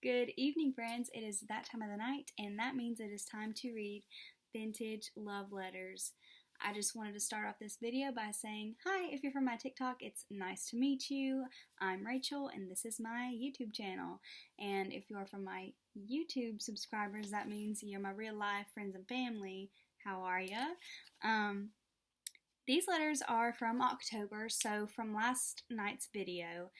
Good evening, friends. It is that time of the night, and that means it is time to read vintage love letters. I just wanted to start off this video by saying, hi, if you're from my TikTok, it's nice to meet you. I'm Rachel, and this is my YouTube channel. And if you're from my YouTube subscribers, that means you're my real life friends and family. How are ya? These letters are from October, so from last night's video,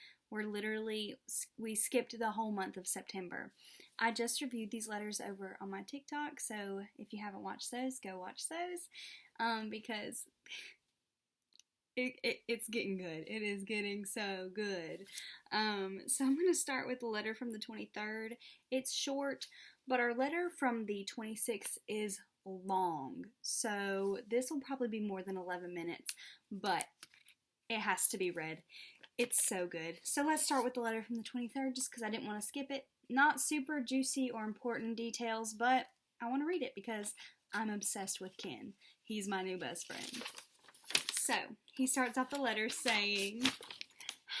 we skipped the whole month of September. I just reviewed these letters over on my TikTok, so if you haven't watched those, go watch those, because it's getting good. It is getting so good. So I'm going to start with the letter from the 23rd. It's short, but our letter from the 26th is long, so this will probably be more than 11 minutes, but it has to be read. It's so good. So let's start with the letter from the 23rd, just because I didn't want to skip it. Not super juicy or important details, but I want to read it because I'm obsessed with Ken. He's my new best friend. So, he starts off the letter saying,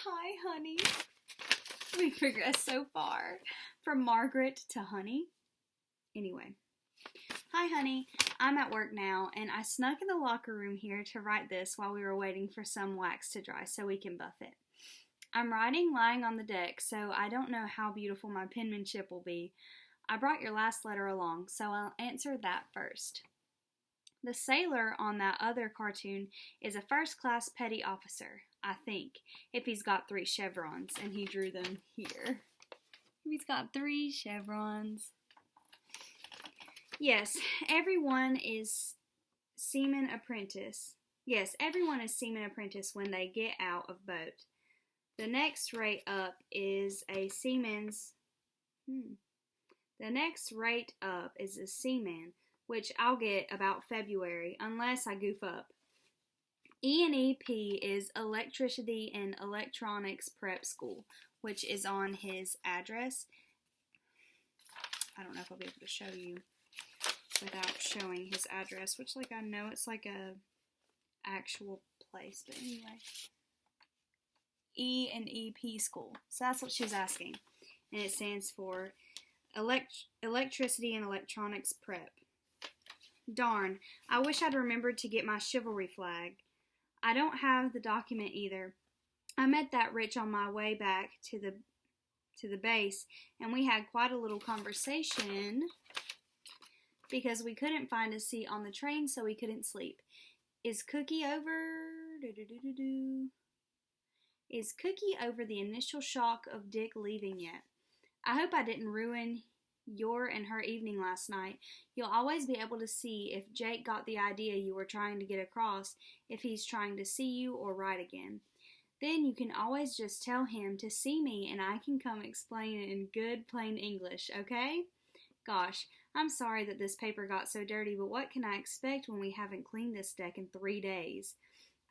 "Hi, honey." We progressed so far. From Margaret to Honey. Anyway. "Hi, honey. I'm at work now, and I snuck in the locker room here to write this while we were waiting for some wax to dry so we can buff it. I'm writing lying on the deck, so I don't know how beautiful my penmanship will be. I brought your last letter along, so I'll answer that first. The sailor on that other cartoon is a first-class petty officer, I think, if he's got 3 chevrons, and he drew them here. He's got 3 chevrons. Yes, everyone is seaman apprentice. Yes, everyone is seaman apprentice when they get out of boat. The next rate up is a seaman's. The next rate up is a seaman, which I'll get about February, unless I goof up. E&EP is Electricity and Electronics Prep School, which is on his address. I don't know if I'll be able to show you without showing his address, which, I know it's like a actual place, but anyway. E&EP School. So that's what she's asking. And it stands for Electricity and Electronics Prep. Darn, I wish I'd remembered to get my chivalry flag. I don't have the document either. I met that Rich on my way back to the base, and we had quite a little conversation because we couldn't find a seat on the train, so we couldn't sleep. Is Cookie over the initial shock of Dick leaving yet? I hope I didn't ruin your and her evening last night. You'll always be able to see if Jake got the idea you were trying to get across, if he's trying to see you or write again. Then you can always just tell him to see me and I can come explain it in good plain English, okay? Gosh, I'm sorry that this paper got so dirty, but what can I expect when we haven't cleaned this deck in 3 days?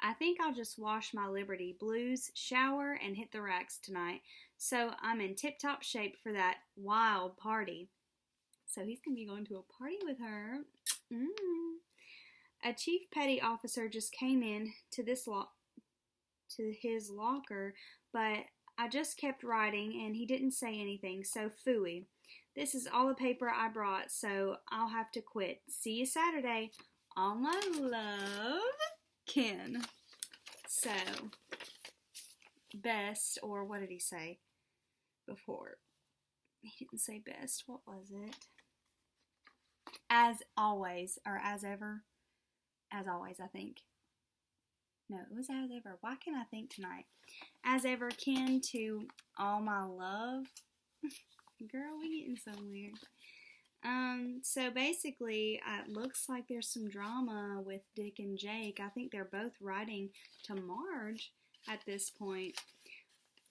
I think I'll just wash my Liberty Blues, shower, and hit the racks tonight, so I'm in tip-top shape for that wild party." So he's going to be going to a party with her. A chief petty officer just came in to his locker, but I just kept writing and he didn't say anything, so phooey. This is all the paper I brought, so I'll have to quit. See you Saturday. All my love, Ken. So, best, or what did he say before? He didn't say best. What was it? As always, or as ever. As always, I think. No, it was as ever. Why can't I think tonight? As ever, Ken, to all my love. Girl, we getting somewhere. So basically, it looks like there's some drama with Dick and Jake. I think they're both writing to Marge at this point.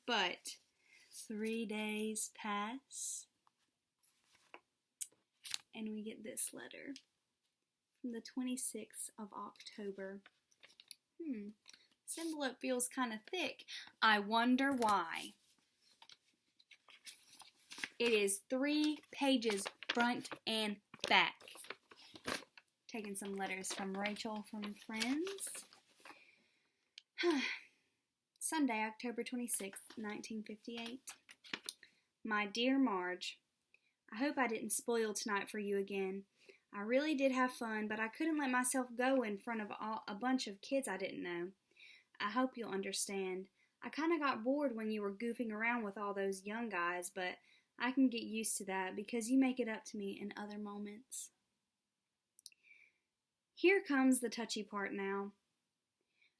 But 3 days pass, and we get this letter from the 26th of October. This envelope feels kind of thick. I wonder why. It is 3 pages front and back. Taking some letters from Rachel from Friends. Sunday, October 26th, 1958. My dear Marge, I hope I didn't spoil tonight for you again. I really did have fun, but I couldn't let myself go in front of a bunch of kids I didn't know. I hope you'll understand. I kind of got bored when you were goofing around with all those young guys, but I can get used to that because you make it up to me in other moments. Here comes the touchy part now.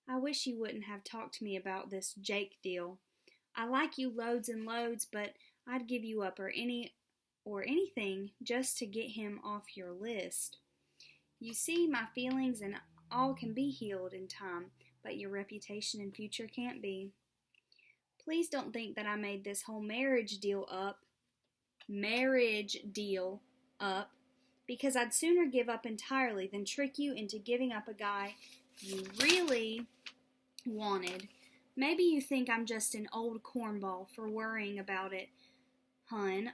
I wish you wouldn't have talked to me about this Jake deal. I like you loads and loads, but I'd give you up or anything just to get him off your list. You see, my feelings and all can be healed in time, but your reputation and future can't be. Please don't think that I made this whole marriage deal up, because I'd sooner give up entirely than trick you into giving up a guy you really wanted. Maybe you think I'm just an old cornball for worrying about it, hun.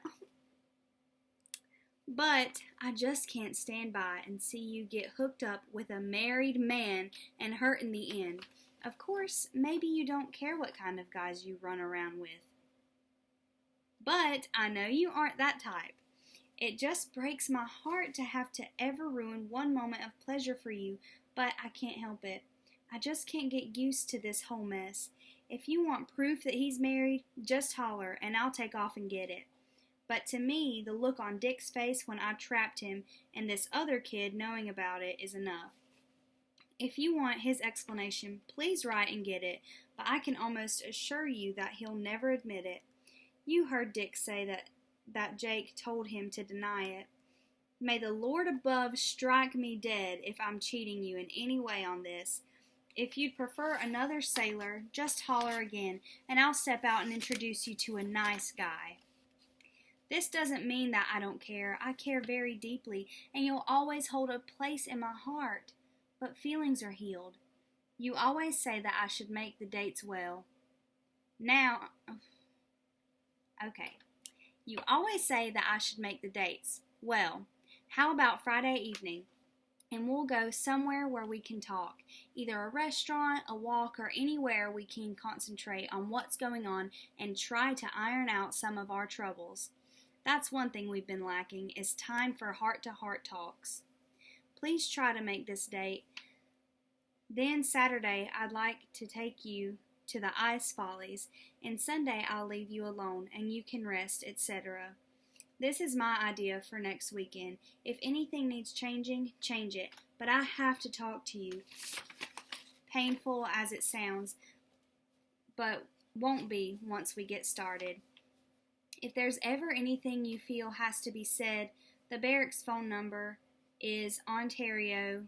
But I just can't stand by and see you get hooked up with a married man and hurt in the end. Of course, maybe you don't care what kind of guys you run around with. But I know you aren't that type. It just breaks my heart to have to ever ruin one moment of pleasure for you, but I can't help it. I just can't get used to this whole mess. If you want proof that he's married, just holler and I'll take off and get it. But to me, the look on Dick's face when I trapped him and this other kid knowing about it is enough. If you want his explanation, please write and get it, but I can almost assure you that he'll never admit it. You heard Dick say that Jake told him to deny it. May the Lord above strike me dead if I'm cheating you in any way on this. If you'd prefer another sailor, just holler again, and I'll step out and introduce you to a nice guy. This doesn't mean that I don't care. I care very deeply, and you'll always hold a place in my heart. But feelings are healed. You always say that I should make the dates well. You always say that I should make the dates. Well, how about Friday evening? And we'll go somewhere where we can talk. Either a restaurant, a walk, or anywhere we can concentrate on what's going on and try to iron out some of our troubles. That's one thing we've been lacking, is time for heart-to-heart talks. Please try to make this date. Then Saturday, I'd like to take you to the Ice Follies, and Sunday I'll leave you alone, and you can rest, etc. This is my idea for next weekend. If anything needs changing, change it, but I have to talk to you. Painful as it sounds, but won't be once we get started. If there's ever anything you feel has to be said, the barracks phone number is Ontario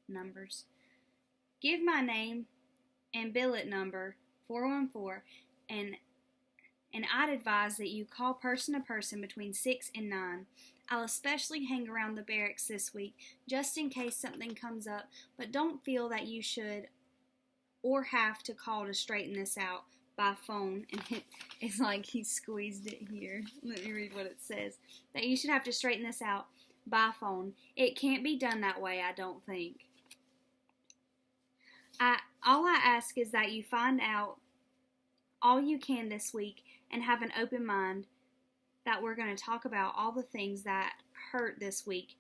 numbers. Give my name and billet number 414 and I'd advise that you call person to person between 6 and 9. I'll especially hang around the barracks this week just in case something comes up, but don't feel that you should or have to call to straighten this out by phone. And it's like he squeezed it here. Let me read what it says. That you should have to straighten this out by phone. It can't be done that way, I don't think. All I ask is that you find out all you can this week and have an open mind that we're going to talk about all the things that hurt this week.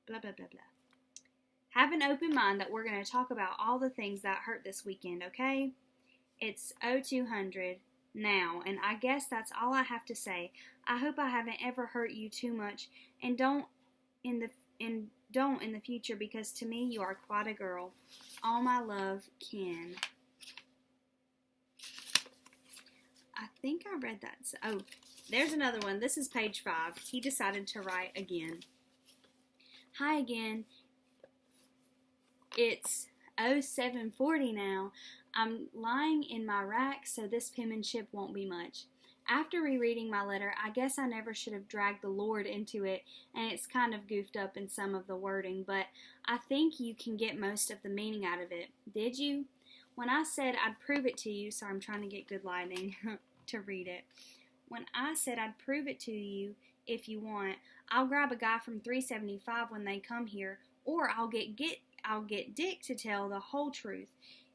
Blah, blah, blah, blah. Have an open mind that we're going to talk about all the things that hurt this weekend, okay? It's 0200 now, and I guess that's all I have to say. I hope I haven't ever hurt you too much, and don't in the future, because to me you are quite a girl. All my love, Ken. I think I read that. Oh, there's another one. This is page 5. He decided to write again. Hi again. It's 0740 now. I'm lying in my rack, so this penmanship won't be much. After rereading my letter, I guess I never should have dragged the Lord into it, and it's kind of goofed up in some of the wording, but I think you can get most of the meaning out of it. Did you? When I said I'd prove it to you, sorry, I'm trying to get good lighting to read it. When I said I'd prove it to you if you want, I'll grab a guy from 375 when they come here, or I'll get Dick to tell the whole truth.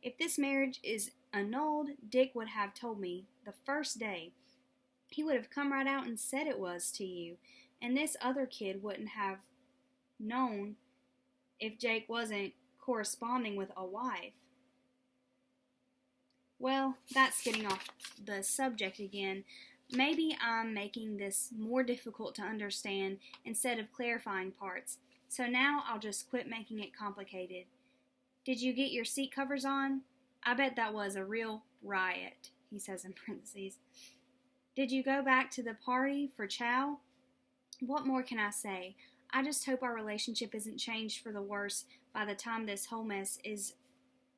If this marriage is annulled, Dick would have told me the first day. He would have come right out and said it was to you. And this other kid wouldn't have known if Jake wasn't corresponding with a wife. Well, that's getting off the subject again. Maybe I'm making this more difficult to understand instead of clarifying parts. So now I'll just quit making it complicated. Did you get your seat covers on? I bet that was a real riot, he says in parentheses. Did you go back to the party for chow? What more can I say? I just hope our relationship isn't changed for the worse by the time this whole mess is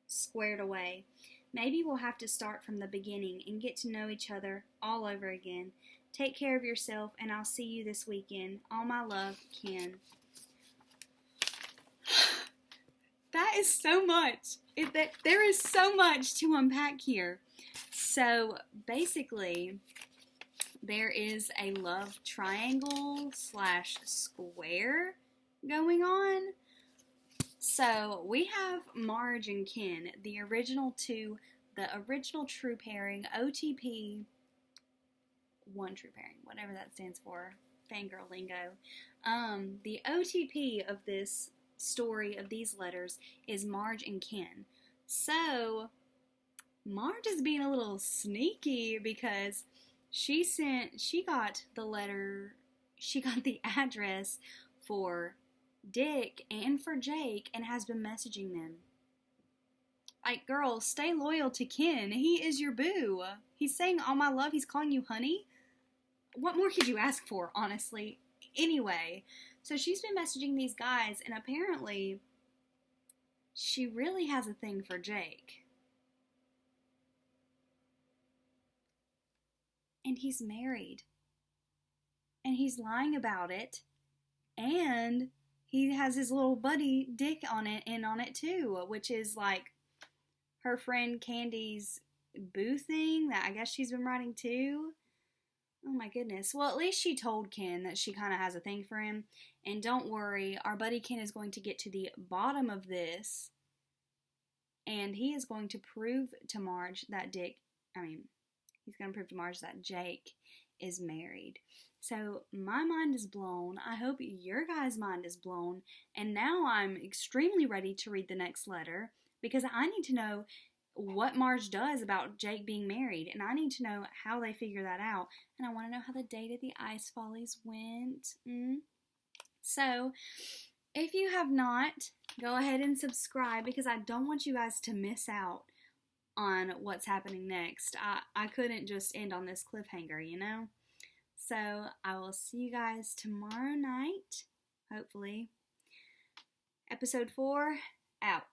squared away. Maybe we'll have to start from the beginning and get to know each other all over again. Take care of yourself, and I'll see you this weekend. All my love, Ken. That is so much. There is so much to unpack here. So basically, there is a love triangle / square going on. So we have Marge and Ken, the original true pairing, OTP, one true pairing, whatever that stands for, fangirl lingo. The OTP of this story, of these letters, is Marge and Ken. So Marge is being a little sneaky because she got the address for Dick and for Jake and has been messaging them. Like, girl, stay loyal to Ken. He is your boo. He's saying all my love. He's calling you honey. What more could you ask for, honestly? Anyway, so she's been messaging these guys, and apparently she really has a thing for Jake. And he's married. And he's lying about it. And he has his little buddy Dick on it too, which is like her friend Candy's boo thing that I guess she's been writing too. Oh my goodness. Well, at least she told Ken that she kind of has a thing for him. And don't worry, our buddy Ken is going to get to the bottom of this. And he is going to prove to Marge that he's going to prove to Marge that Jake is married. So my mind is blown. I hope your guys' mind is blown. And now I'm extremely ready to read the next letter because I need to know what Marge does about Jake being married. And I need to know how they figure that out. And I want to know how the date of the Ice Follies went. So if you have not, go ahead and subscribe because I don't want you guys to miss out on what's happening next. I couldn't just end on this cliffhanger, you know? So I will see you guys tomorrow night, hopefully. Episode 4, out.